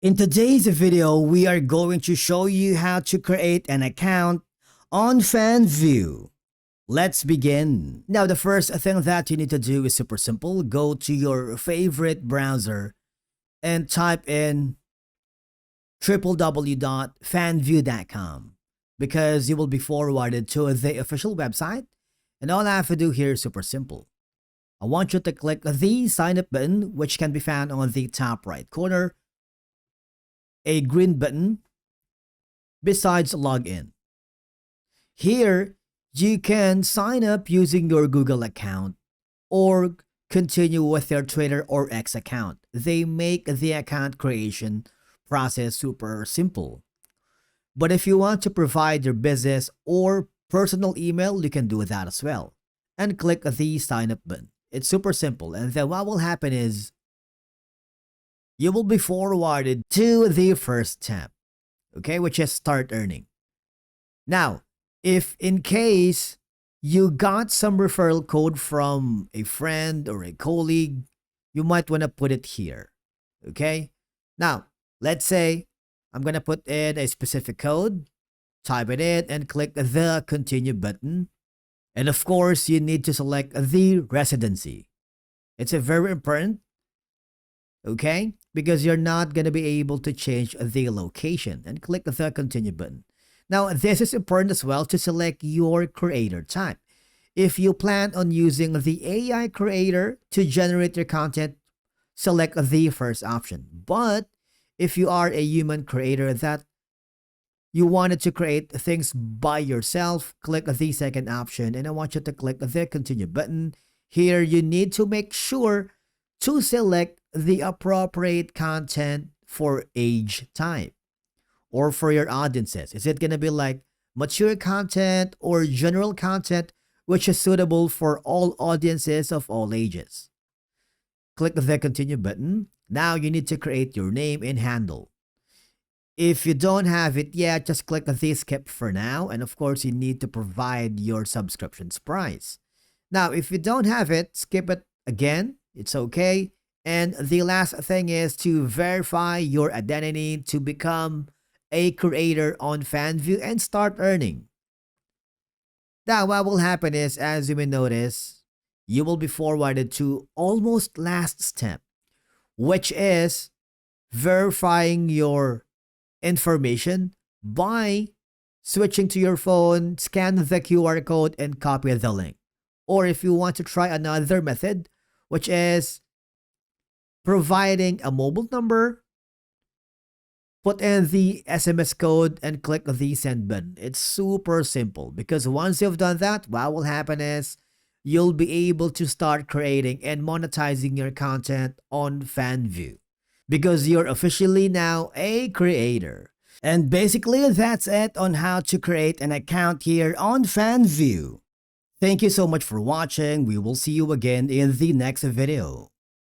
In today's video, we are going to show you how to create an account on Fanvue. Let's begin. Now, the first thing that you need to do is super simple. Go to your favorite browser and type in www.fanvue.com because you will be forwarded to the official website. And all I have to do here is super simple. I want you to click the sign up button, which can be found on the top right corner. A green button besides login. Here, you can sign up using your Google account or continue with your Twitter or X account. They make the account creation process super simple. But if you want to provide your business or personal email, you can do that as well. And click the sign up button. It's super simple. And then what will happen is you will be forwarded to the first tab, okay, which is start earning. Now, if in case you got some referral code from a friend or a colleague, you might want to put it here, okay? Now, let's say I'm going to put in a specific code, type it in, and click the continue button. And of course, you need to select the residency. It's a very important, okay? Because you're not going to be able to change the location, and click the continue button. Now, this is important as well to select your creator type. If you plan on using the AI creator to generate your content, select the first option. But if you are a human creator that you wanted to create things by yourself, click the second option, and I want you to click the continue button. Here, you need to make sure to select the appropriate content for age type or for your audiences. Is it going to be like mature content or general content which is suitable for all audiences of all ages? Click the continue button. Now you need to create your name and handle. If you don't have it yet, just click the skip for now. And of course, you need to provide your subscriptions price. Now, if you don't have it, skip it again. It's okay. And the last thing is to verify your identity to become a creator on Fanvue and start earning. Now, what will happen is, as you may notice, you will be forwarded to almost last step, which is verifying your information by switching to your phone, scan the QR code, and copy the link. Or if you want to try another method, which is providing a mobile number, put in the SMS code and click the send button. It's super simple because once you've done that, what will happen is you'll be able to start creating and monetizing your content on Fanvue because you're officially now a creator. And basically, that's it on how to create an account here on Fanvue. Thank you so much for watching. We will see you again in the next video.